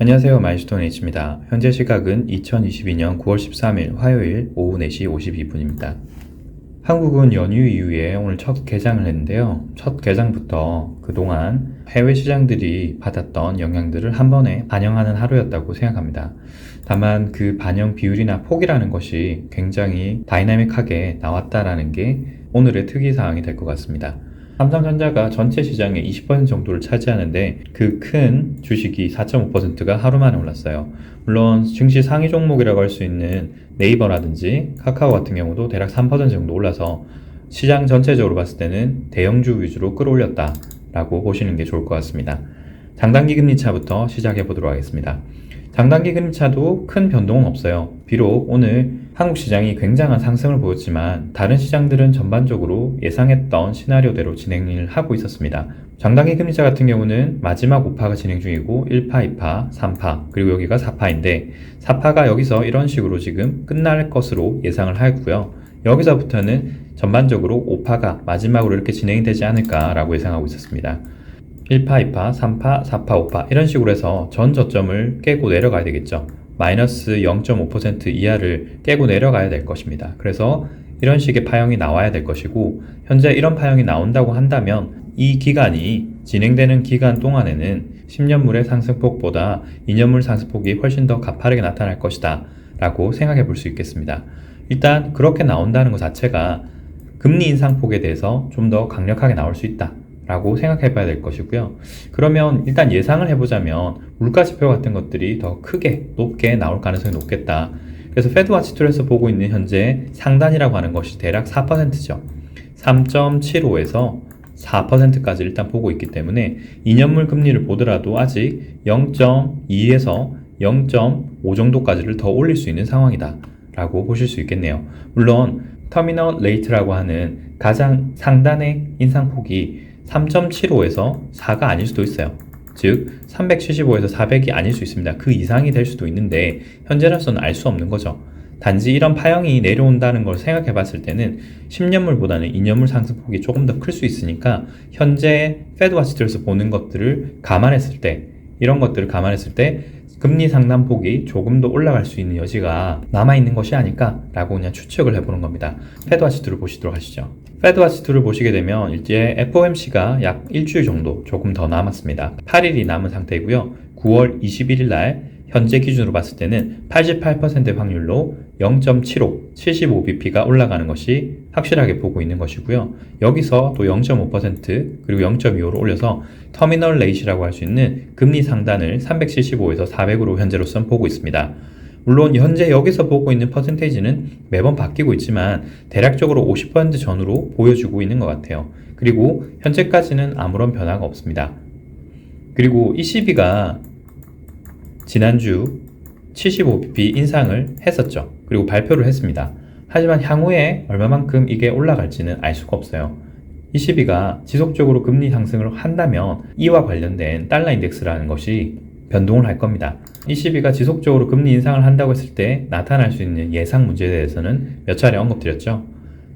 안녕하세요. 마이스톤H입니다. 현재 시각은 2022년 9월 13일 화요일 오후 4시 52분입니다. 한국은 연휴 이후에 오늘 첫 개장을 했는데요. 첫 개장부터 그동안 해외 시장들이 받았던 영향들을 한 번에 반영하는 하루였다고 생각합니다. 다만 그 반영 비율이나 폭이라는 것이 굉장히 다이나믹하게 나왔다라는 게 오늘의 특이사항이 될 것 같습니다. 삼성전자가 전체 시장의 20% 정도를 차지하는데 그 큰 주식이 4.5%가 하루 만에 올랐어요. 물론 증시 상위 종목이라고 할 수 있는 네이버라든지 카카오 같은 경우도 대략 3% 정도 올라서 시장 전체적으로 봤을 때는 대형주 위주로 끌어올렸다라고 보시는 게 좋을 것 같습니다. 장단기 금리 차부터 시작해 보도록 하겠습니다. 장단기 금리 차도 큰 변동은 없어요. 비록 오늘 한국 시장이 굉장한 상승을 보였지만 다른 시장들은 전반적으로 예상했던 시나리오대로 진행을 하고 있었습니다. 장단기 금리차 같은 경우는 마지막 5파가 진행 중이고 1파, 2파, 3파 그리고 여기가 4파인데 4파가 여기서 이런 식으로 지금 끝날 것으로 예상을 하였고요. 여기서부터는 전반적으로 5파가 마지막으로 이렇게 진행이 되지 않을까라고 예상하고 있었습니다. 1파, 2파, 3파, 4파, 5파 이런 식으로 해서 전 저점을 깨고 내려가야 되겠죠. 마이너스 0.5% 이하를 깨고 내려가야 될 것입니다. 그래서 이런 식의 파형이 나와야 될 것이고 현재 이런 파형이 나온다고 한다면 이 기간이 진행되는 기간 동안에는 10년물의 상승폭보다 2년물 상승폭이 훨씬 더 가파르게 나타날 것이다 라고 생각해 볼 수 있겠습니다. 일단 그렇게 나온다는 것 자체가 금리 인상폭에 대해서 좀 더 강력하게 나올 수 있다 라고 생각해 봐야 될 것이고요. 그러면 일단 예상을 해보자면 물가지표 같은 것들이 더 크게 높게 나올 가능성이 높겠다. 그래서 페드와치2에서 보고 있는 현재 상단이라고 하는 것이 대략 4%죠. 3.75에서 4%까지 일단 보고 있기 때문에 2년물 금리를 보더라도 아직 0.2에서 0.5 정도까지를 더 올릴 수 있는 상황이다 라고 보실 수 있겠네요. 물론 터미널 레이트라고 하는 가장 상단의 인상폭이 3.75에서 4가 아닐 수도 있어요. 즉 375에서 400이 아닐 수 있습니다. 그 이상이 될 수도 있는데 현재로서는 알 수 없는 거죠. 단지 이런 파형이 내려온다는 걸 생각해 봤을 때는 10년물보다는 2년물 상승폭이 조금 더 클 수 있으니까 현재 페드와치들에서 보는 것들을 감안했을 때 이런 것들을 감안했을 때 금리 상단폭이 조금 더 올라갈 수 있는 여지가 남아있는 것이 아닐까라고 그냥 추측을 해보는 겁니다. 페드와치2를 보시도록 하시죠. 페드와치2를 보시게 되면 이제 FOMC가 약 일주일 정도 조금 더 남았습니다. 8일이 남은 상태이고요. 9월 21일 날 현재 기준으로 봤을 때는 88%의 확률로 0.75, 75bp가 올라가는 것이 확실하게 보고 있는 것이고요. 여기서 또 0.5% 그리고 0.25로 올려서 터미널 레이시라고 할 수 있는 금리 상단을 375에서 400으로 현재로서는 보고 있습니다. 물론 현재 여기서 보고 있는 퍼센테이지는 매번 바뀌고 있지만 대략적으로 50% 전후로 보여주고 있는 것 같아요. 그리고 현재까지는 아무런 변화가 없습니다. 그리고 ECB가 지난주 75bp 인상을 했었죠. 그리고 발표를 했습니다. 하지만 향후에 얼마만큼 이게 올라갈지는 알 수가 없어요. ECB가 지속적으로 금리 상승을 한다면 이와 관련된 달러 인덱스라는 것이 변동을 할 겁니다. ECB가 지속적으로 금리 인상을 한다고 했을 때 나타날 수 있는 예상 문제에 대해서는 몇 차례 언급드렸죠.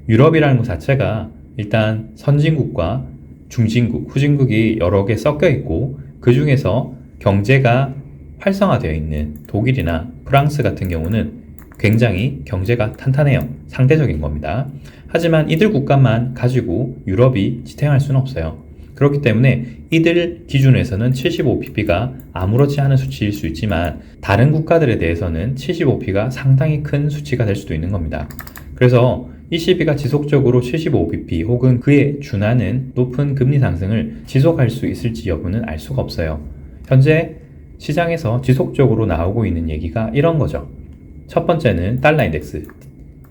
유럽이라는 것 자체가 일단 선진국과 중진국, 후진국이 여러 개 섞여 있고 그 중에서 경제가 활성화되어 있는 독일이나 프랑스 같은 경우는 굉장히 경제가 탄탄해요. 상대적인 겁니다. 하지만 이들 국가만 가지고 유럽이 지탱할 수는 없어요. 그렇기 때문에 이들 기준에서는 75pp가 아무렇지 않은 수치일 수 있지만 다른 국가들에 대해서는 75pp가 상당히 큰 수치가 될 수도 있는 겁니다. 그래서 ECB가 지속적으로 75bp 혹은 그에 준하는 높은 금리 상승을 지속할 수 있을지 여부는 알 수가 없어요. 현재 시장에서 지속적으로 나오고 있는 얘기가 이런 거죠. 첫 번째는 달러 인덱스,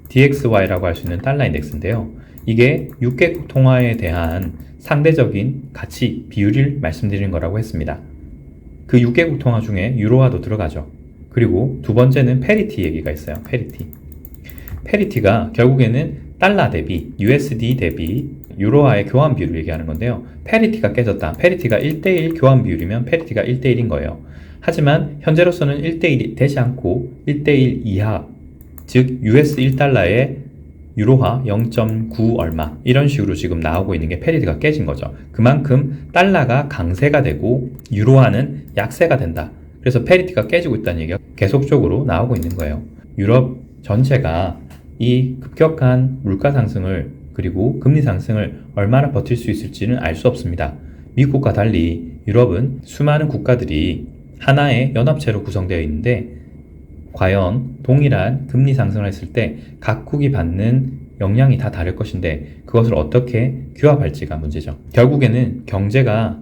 DXY라고 할 수 있는 달러 인덱스인데요. 이게 6개국 통화에 대한 상대적인 가치, 비율을 말씀드리는 거라고 했습니다. 그 6개국 통화 중에 유로화도 들어가죠. 그리고 두 번째는 페리티 얘기가 있어요. 페리티가 결국에는 달러 대비, USD 대비 유로화의 교환 비율을 얘기하는 건데요. 페리티가 깨졌다. 페리티가 1대1 교환 비율이면 페리티가 1대1인 거예요. 하지만 현재로서는 1대1이 되지 않고 1대1 이하, 즉 US 1달러에 유로화 0.9 얼마 이런 식으로 지금 나오고 있는 게 페리티가 깨진 거죠. 그만큼 달러가 강세가 되고 유로화는 약세가 된다. 그래서 패리티가 깨지고 있다는 얘기가 계속적으로 나오고 있는 거예요. 유럽 전체가 이 급격한 물가 상승을 그리고 금리 상승을 얼마나 버틸 수 있을지는 알 수 없습니다. 미국과 달리 유럽은 수많은 국가들이 하나의 연합체로 구성되어 있는데 과연 동일한 금리 상승을 했을 때 각국이 받는 영향이 다 다를 것인데 그것을 어떻게 규합할지가 문제죠. 결국에는 경제가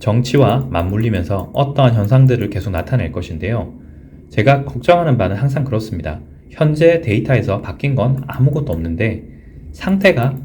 정치와 맞물리면서 어떠한 현상들을 계속 나타낼 것인데요. 제가 걱정하는 바는 항상 그렇습니다. 현재 데이터에서 바뀐 건 아무것도 없는데 상태가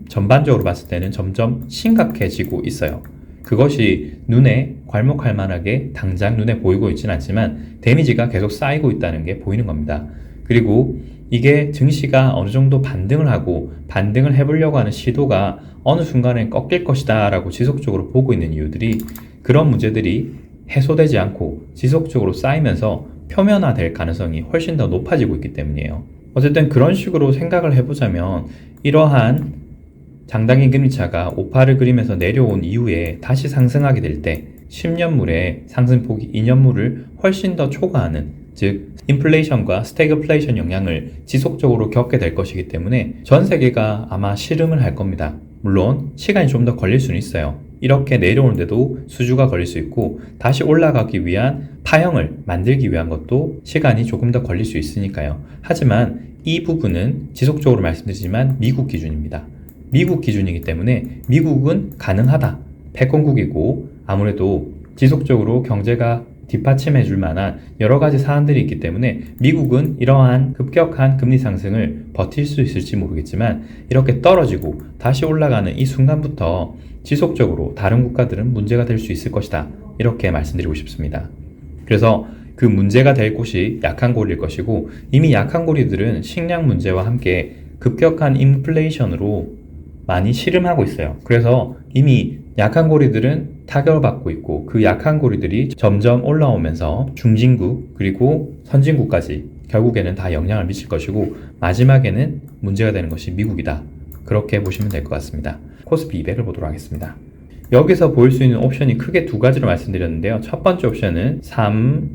전반적으로 봤을 때는 점점 심각해지고 있어요. 그것이 눈에 괄목할 만하게 당장 눈에 보이고 있지는 않지만 데미지가 계속 쌓이고 있다는 게 보이는 겁니다. 그리고 이게 증시가 어느 정도 반등을 하고 반등을 해보려고 하는 시도가 어느 순간에 꺾일 것이다 라고 지속적으로 보고 있는 이유들이 그런 문제들이 해소되지 않고 지속적으로 쌓이면서 표면화될 가능성이 훨씬 더 높아지고 있기 때문이에요. 어쨌든 그런 식으로 생각을 해보자면 이러한 장단기 금리차가 5파를 그리면서 내려온 이후에 다시 상승하게 될 때 10년물의 상승폭이 2년물을 훨씬 더 초과하는, 즉 인플레이션과 스태그플레이션 영향을 지속적으로 겪게 될 것이기 때문에 전 세계가 아마 씨름을 할 겁니다. 물론 시간이 좀 더 걸릴 수는 있어요. 이렇게 내려오는데도 수주가 걸릴 수 있고 다시 올라가기 위한 파형을 만들기 위한 것도 시간이 조금 더 걸릴 수 있으니까요. 하지만 이 부분은 지속적으로 말씀드리지만 미국 기준입니다. 미국 기준이기 때문에 미국은 가능하다. 패권국이고 아무래도 지속적으로 경제가 뒷받침해 줄 만한 여러 가지 사안들이 있기 때문에 미국은 이러한 급격한 금리 상승을 버틸 수 있을지 모르겠지만 이렇게 떨어지고 다시 올라가는 이 순간부터 지속적으로 다른 국가들은 문제가 될 수 있을 것이다. 이렇게 말씀드리고 싶습니다. 그래서 그 문제가 될 곳이 약한 고리일 것이고 이미 약한 고리들은 식량 문제와 함께 급격한 인플레이션으로 많이 씨름하고 있어요. 그래서 이미 약한 고리들은 타격을 받고 있고 그 약한 고리들이 점점 올라오면서 중진국 그리고 선진국까지 결국에는 다 영향을 미칠 것이고 마지막에는 문제가 되는 것이 미국이다. 그렇게 보시면 될 것 같습니다. 코스피 200을 보도록 하겠습니다. 여기서 보일 수 있는 옵션이 크게 두 가지로 말씀드렸는데요. 첫 번째 옵션은 3,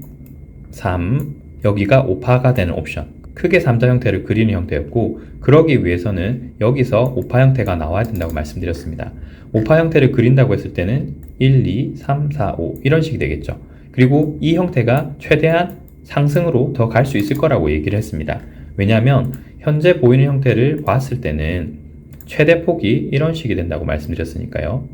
여기가 5파가 되는 옵션. 크게 3자 형태를 그리는 형태였고 그러기 위해서는 여기서 5파 형태가 나와야 된다고 말씀드렸습니다. 5파 형태를 그린다고 했을 때는 1, 2, 3, 4, 5 이런 식이 되겠죠. 그리고 이 형태가 최대한 상승으로 더 갈 수 있을 거라고 얘기를 했습니다. 왜냐하면 현재 보이는 형태를 봤을 때는 최대 폭이 이런 식이 된다고 말씀드렸으니까요.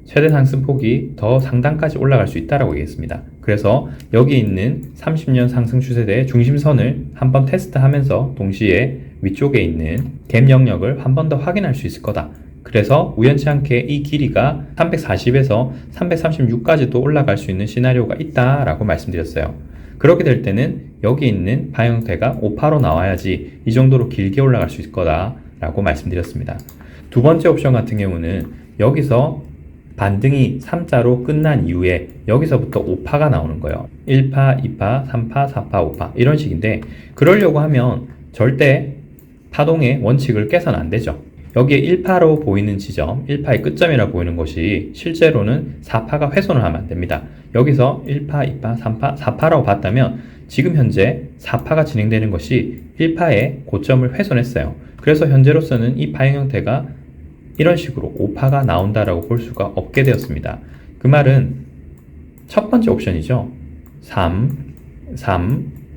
최대 상승폭이 더 상단까지 올라갈 수 있다고 얘기했습니다. 그래서 여기 있는 30년 상승 추세대의 중심선을 한번 테스트하면서 동시에 위쪽에 있는 갭 영역을 한 번 더 확인할 수 있을 거다. 그래서 우연치 않게 이 길이가 340에서 336까지도 올라갈 수 있는 시나리오가 있다라고 말씀드렸어요. 그렇게 될 때는 여기 있는 방향대가 5파로 나와야지 이 정도로 길게 올라갈 수 있을 거다라고 말씀드렸습니다. 두 번째 옵션 같은 경우는 여기서 반등이 3자로 끝난 이후에 여기서부터 5파가 나오는 거예요. 1파, 2파, 3파, 4파, 5파 이런 식인데 그러려고 하면 절대 파동의 원칙을 깨서는 안 되죠. 여기에 1파로 보이는 지점, 1파의 끝점이라 보이는 것이 실제로는 4파가 훼손을 하면 안 됩니다. 여기서 1파, 2파, 3파, 4파라고 봤다면 지금 현재 4파가 진행되는 것이 1파의 고점을 훼손했어요. 그래서 현재로서는 이 파형 형태가 이런 식으로 5파가 나온다라고 볼 수가 없게 되었습니다. 그 말은 첫 번째 옵션이죠.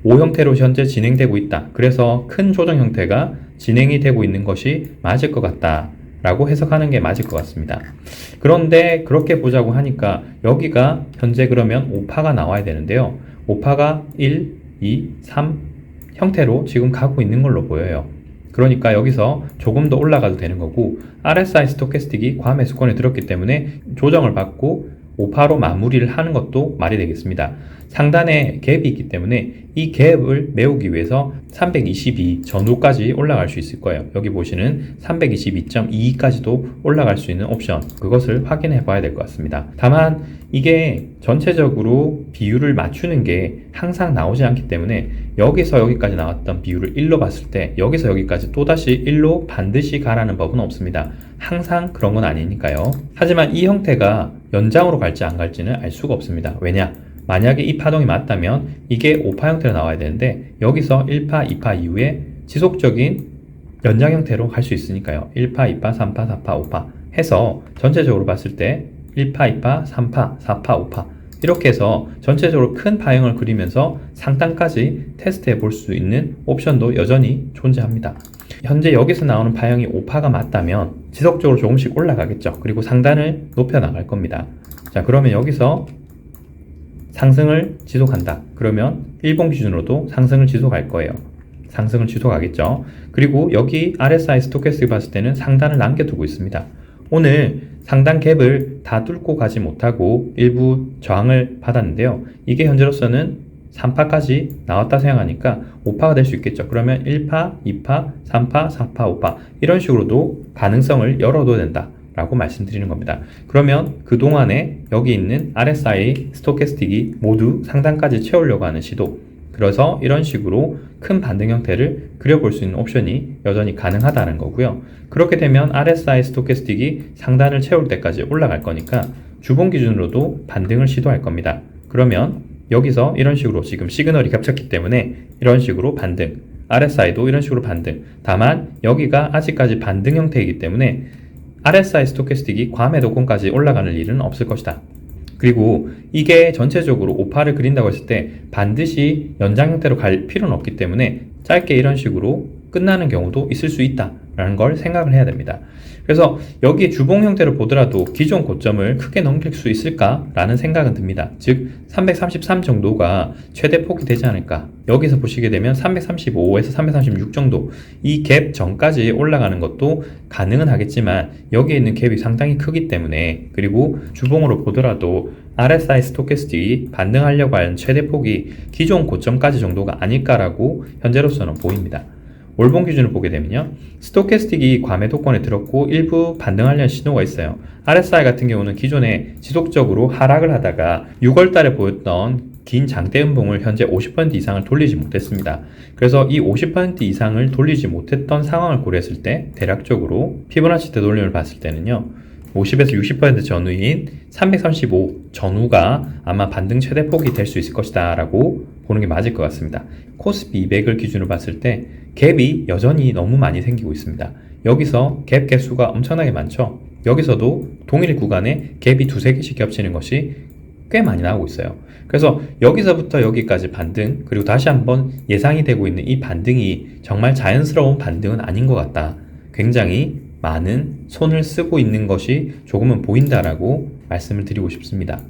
5 형태로 현재 진행되고 있다. 그래서 큰 조정 형태가 진행이 되고 있는 것이 맞을 것 같다 라고 해석하는 게 맞을 것 같습니다. 그런데 그렇게 보자고 하니까 여기가 현재 그러면 5파가 나와야 되는데요. 5파가 1, 2, 3 형태로 지금 가고 있는 걸로 보여요. 그러니까 여기서 조금 더 올라가도 되는 거고 RSI 스토캐스틱이 과매수권에 들었기 때문에 조정을 받고 5파로 마무리를 하는 것도 말이 되겠습니다. 상단에 갭이 있기 때문에 이 갭을 메우기 위해서 322 전후까지 올라갈 수 있을 거예요. 여기 보시는 322.22까지도 올라갈 수 있는 옵션, 그것을 확인해 봐야 될 것 같습니다. 다만 이게 전체적으로 비율을 맞추는 게 항상 나오지 않기 때문에 여기서 여기까지 나왔던 비율을 1로 봤을 때 여기서 여기까지 또다시 1로 반드시 가라는 법은 없습니다. 항상 그런 건 아니니까요. 하지만 이 형태가 연장으로 갈지 안 갈지는 알 수가 없습니다. 왜냐? 만약에 이 파동이 맞다면 이게 5파 형태로 나와야 되는데 여기서 1파, 2파 이후에 지속적인 연장 형태로 갈 수 있으니까요. 1파, 2파, 3파, 4파, 5파 해서 전체적으로 봤을 때 1파, 2파, 3파, 4파, 5파 이렇게 해서 전체적으로 큰 파형을 그리면서 상단까지 테스트해 볼 수 있는 옵션도 여전히 존재합니다. 현재 여기서 나오는 파형이 5파가 맞다면 지속적으로 조금씩 올라가겠죠. 그리고 상단을 높여 나갈 겁니다. 자, 그러면 여기서 상승을 지속한다. 그러면 일봉 기준으로도 상승을 지속할 거예요. 상승을 지속하겠죠. 그리고 여기 RSI 스토캐스틱 봤을 때는 상단을 남겨두고 있습니다. 오늘 상단 갭을 다 뚫고 가지 못하고 일부 저항을 받았는데요. 이게 현재로서는 3파까지 나왔다 생각하니까 5파가 될 수 있겠죠. 그러면 1파, 2파, 3파, 4파, 5파 이런 식으로도 가능성을 열어둬야 된다 라고 말씀드리는 겁니다. 그러면 그동안에 여기 있는 RSI 스토캐스틱이 모두 상단까지 채우려고 하는 시도, 그래서 이런 식으로 큰 반등 형태를 그려볼 수 있는 옵션이 여전히 가능하다는 거고요. 그렇게 되면 RSI 스토캐스틱이 상단을 채울 때까지 올라갈 거니까 주봉 기준으로도 반등을 시도할 겁니다. 그러면 여기서 이런 식으로 지금 시그널이 겹쳤기 때문에 이런 식으로 반등, RSI도 이런 식으로 반등. 다만 여기가 아직까지 반등 형태이기 때문에 RSI 스토캐스틱이 과매도권까지 올라가는 일은 없을 것이다. 그리고 이게 전체적으로 5파를 그린다고 했을 때 반드시 연장 형태로 갈 필요는 없기 때문에 짧게 이런 식으로 끝나는 경우도 있을 수 있다라는 걸 생각을 해야 됩니다. 그래서 여기 주봉 형태로 보더라도 기존 고점을 크게 넘길 수 있을까라는 생각은 듭니다. 즉 333 정도가 최대 폭이 되지 않을까. 여기서 보시게 되면 335에서 336 정도 이 갭 전까지 올라가는 것도 가능은 하겠지만 여기에 있는 갭이 상당히 크기 때문에, 그리고 주봉으로 보더라도 RSI 스토캐스틱이 반등하려고 하는 최대 폭이 기존 고점까지 정도가 아닐까라고 현재로서는 보입니다. 월봉 기준을 보게 되면요, 스토캐스틱이 과매도권에 들었고 일부 반등하려는 신호가 있어요. RSI 같은 경우는 기존에 지속적으로 하락을 하다가 6월 달에 보였던 긴 장대 음봉을 현재 50% 이상을 돌리지 못했습니다. 그래서 이 50% 이상을 돌리지 못했던 상황을 고려했을 때 대략적으로 피보나치 되돌림을 봤을 때는요, 50에서 60% 전후인 335 전후가 아마 반등 최대 폭이 될 수 있을 것이다 라고 보는 게 맞을 것 같습니다. 코스피 200을 기준으로 봤을 때 갭이 여전히 너무 많이 생기고 있습니다. 여기서 갭 개수가 엄청나게 많죠. 여기서도 동일 구간에 갭이 두세 개씩 겹치는 것이 꽤 많이 나오고 있어요. 그래서 여기서부터 여기까지 반등, 그리고 다시 한번 예상이 되고 있는 이 반등이 정말 자연스러운 반등은 아닌 것 같다. 굉장히 많은 손을 쓰고 있는 것이 조금은 보인다라고 말씀을 드리고 싶습니다.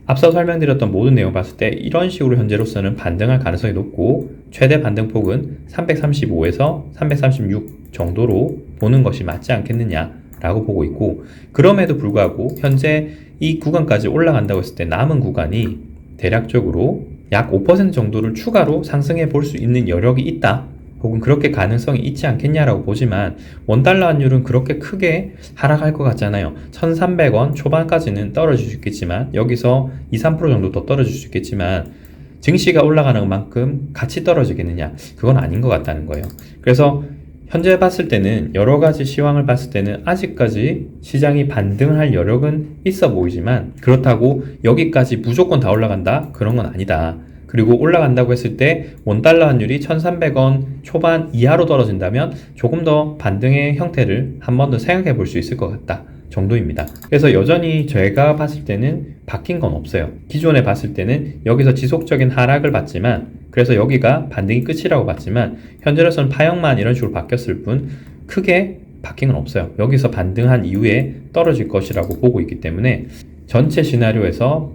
앞서 설명드렸던 모든 내용 봤을 때 이런 식으로 현재로서는 반등할 가능성이 높고 최대 반등폭은 335에서 336 정도로 보는 것이 맞지 않겠느냐라고 보고 있고, 그럼에도 불구하고 현재 이 구간까지 올라간다고 했을 때 남은 구간이 대략적으로 약 5% 정도를 추가로 상승해 볼 수 있는 여력이 있다, 혹은 그렇게 가능성이 있지 않겠냐라고 보지만 원달러 환율은 그렇게 크게 하락할 것 같잖아요. 1300원 초반까지는 떨어질 수 있겠지만 여기서 2~3% 정도 더 떨어질 수 있겠지만 증시가 올라가는 만큼 같이 떨어지겠느냐, 그건 아닌 것 같다는 거예요. 그래서 현재 봤을 때는 여러 가지 시황을 봤을 때는 아직까지 시장이 반등을 할 여력은 있어 보이지만 그렇다고 여기까지 무조건 다 올라간다? 그런 건 아니다. 그리고 올라간다고 했을 때 원달러 환율이 1300원 초반 이하로 떨어진다면 조금 더 반등의 형태를 한 번 더 생각해 볼 수 있을 것 같다 정도입니다. 그래서 여전히 제가 봤을 때는 바뀐 건 없어요. 기존에 봤을 때는 여기서 지속적인 하락을 봤지만, 그래서 여기가 반등이 끝이라고 봤지만 현재로서는 파형만 이런 식으로 바뀌었을 뿐 크게 바뀐 건 없어요. 여기서 반등한 이후에 떨어질 것이라고 보고 있기 때문에 전체 시나리오에서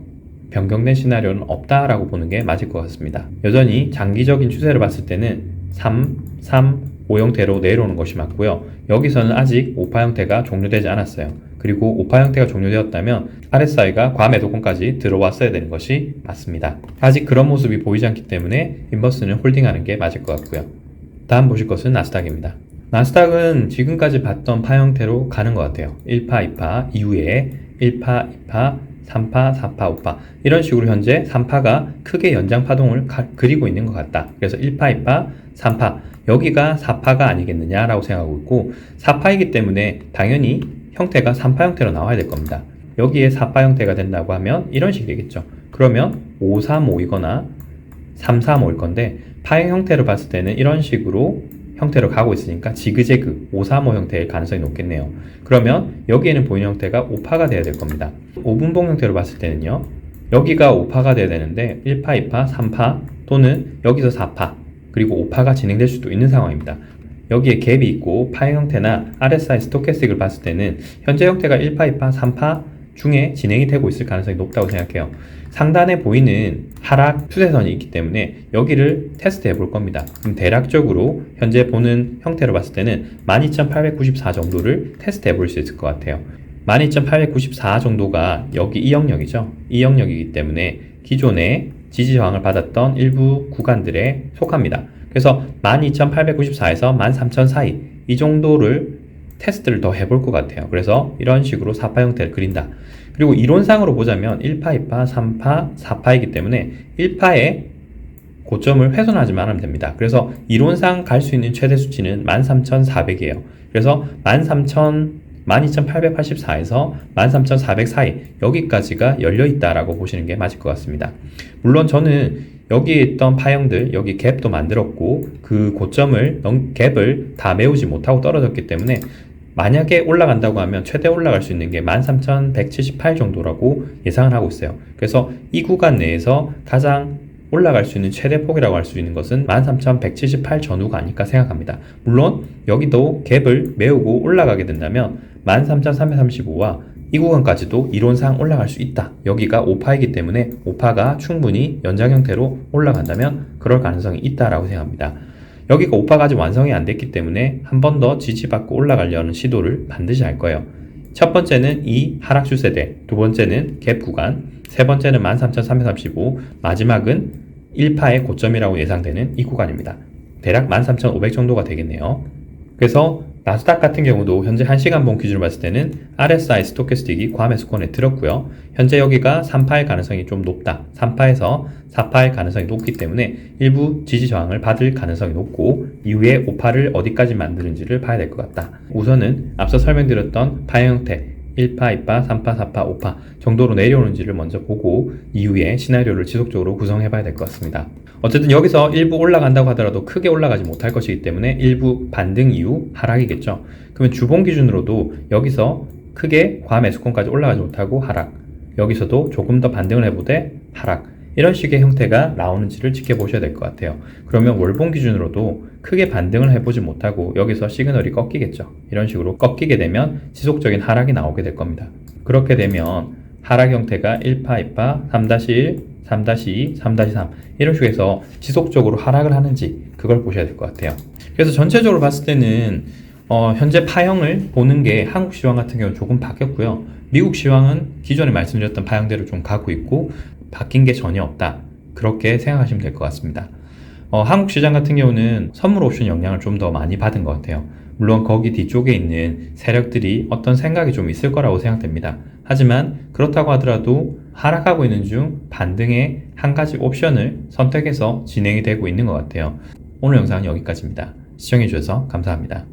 변경된 시나리오는 없다라고 보는 게 맞을 것 같습니다. 여전히 장기적인 추세를 봤을 때는 3, 5 형태로 내려오는 것이 맞고요. 여기서는 아직 5파 형태가 종료되지 않았어요. 그리고 5파 형태가 종료되었다면 RSI가 과매도권까지 들어왔어야 되는 것이 맞습니다. 아직 그런 모습이 보이지 않기 때문에 인버스는 홀딩하는 게 맞을 것 같고요. 다음 보실 것은 나스닥입니다. 나스닥은 지금까지 봤던 파 형태로 가는 것 같아요. 1파, 2파 이후에 1파, 2파, 3파, 4파, 5파 이런 식으로 현재 3파가 크게 연장 파동을 그리고 있는 것 같다. 그래서 1파, 2파, 3파 여기가 4파가 아니겠느냐라고 생각하고 있고, 4파이기 때문에 당연히 형태가 3파 형태로 나와야 될 겁니다. 여기에 4파 형태가 된다고 하면 이런 식이 되겠죠. 그러면 535이거나 335일 건데 파행 형태로 봤을 때는 이런 식으로 형태로 가고 있으니까 지그재그 535 형태일 가능성이 높겠네요. 그러면 여기에는 보이는 형태가 5파가 돼야 될 겁니다. 5분봉 형태로 봤을 때는요. 여기가 5파가 돼야 되는데 1파, 2파, 3파 또는 여기서 4파 그리고 5파가 진행될 수도 있는 상황입니다. 여기에 갭이 있고 파행 형태나 RSI 스토캐스틱을 봤을 때는 현재 형태가 1파, 2파, 3파 중에 진행이 되고 있을 가능성이 높다고 생각해요. 상단에 보이는 하락 추세선이 있기 때문에 여기를 테스트 해볼 겁니다. 그럼 대략적으로 현재 보는 형태로 봤을 때는 12,894 정도를 테스트 해볼 수 있을 것 같아요. 12,894 정도가 여기 이 영역이죠. 이 영역이기 때문에 기존에 지지 저항을 받았던 일부 구간들에 속합니다. 그래서 12,894에서 13,000 사이 이 정도를 테스트를 더 해볼 것 같아요. 그래서 이런 식으로 4파 형태를 그린다. 그리고 이론상으로 보자면 1파, 2파, 3파, 4파이기 때문에 1파의 고점을 훼손하지만 하면 됩니다. 그래서 이론상 갈 수 있는 최대 수치는 13,400이에요. 그래서 12,884에서 13,400 사이 여기까지가 열려있다라고 보시는 게 맞을 것 같습니다. 물론 저는 여기에 있던 파형들, 여기 갭도 만들었고 그 고점을, 갭을 다 메우지 못하고 떨어졌기 때문에 만약에 올라간다고 하면 최대 올라갈 수 있는 게 13,178 정도라고 예상을 하고 있어요. 그래서 이 구간 내에서 가장 올라갈 수 있는 최대 폭이라고 할 수 있는 것은 13,178 전후가 아닐까 생각합니다. 물론 여기도 갭을 메우고 올라가게 된다면 13,335와 이 구간까지도 이론상 올라갈 수 있다. 여기가 5파이기 때문에 5파가 충분히 연장 형태로 올라간다면 그럴 가능성이 있다라고 생각합니다. 여기가 5파가 아직 완성이 안 됐기 때문에 한 번 더 지지받고 올라가려는 시도를 반드시 할 거예요. 첫 번째는 이 하락 추세대, 두 번째는 갭 구간, 세 번째는 13,335, 마지막은 1파의 고점이라고 예상되는 이 구간입니다. 대략 13,500 정도가 되겠네요. 그래서 나스닥 같은 경우도 현재 1시간봉 기준으로 봤을 때는 RSI 스토캐스틱이 과매수권에 들었고요. 현재 여기가 3파일 가능성이 좀 높다. 3파에서 4파일 가능성이 높기 때문에 일부 지지 저항을 받을 가능성이 높고 이후에 5파를 어디까지 만드는지를 봐야 될 것 같다. 우선은 앞서 설명드렸던 파형 형태 1파, 2파, 3파, 4파, 5파 정도로 내려오는지를 먼저 보고 이후에 시나리오를 지속적으로 구성해 봐야 될 것 같습니다. 어쨌든 여기서 일부 올라간다고 하더라도 크게 올라가지 못할 것이기 때문에 일부 반등 이후 하락이겠죠. 그러면 주봉 기준으로도 여기서 크게 과매수권까지 올라가지 못하고 하락, 여기서도 조금 더 반등을 해보되 하락, 이런 식의 형태가 나오는지를 지켜보셔야 될 것 같아요. 그러면 월봉 기준으로도 크게 반등을 해보지 못하고 여기서 시그널이 꺾이겠죠. 이런 식으로 꺾이게 되면 지속적인 하락이 나오게 될 겁니다. 그렇게 되면 하락 형태가 1파, 2파, 3-1, 3-2, 3-3 이런 식으로 해서 지속적으로 하락을 하는지 그걸 보셔야 될 것 같아요. 그래서 전체적으로 봤을 때는 현재 파형을 보는 게 한국 시황 같은 경우는 조금 바뀌었고요. 미국 시황은 기존에 말씀드렸던 파형대로 좀 가고 있고 바뀐 게 전혀 없다. 그렇게 생각하시면 될 것 같습니다. 한국 시장 같은 경우는 선물 옵션 영향을 좀 더 많이 받은 것 같아요. 물론 거기 뒤쪽에 있는 세력들이 어떤 생각이 좀 있을 거라고 생각됩니다. 하지만 그렇다고 하더라도 하락하고 있는 중 반등의 한 가지 옵션을 선택해서 진행이 되고 있는 것 같아요. 오늘 영상은 여기까지입니다. 시청해주셔서 감사합니다.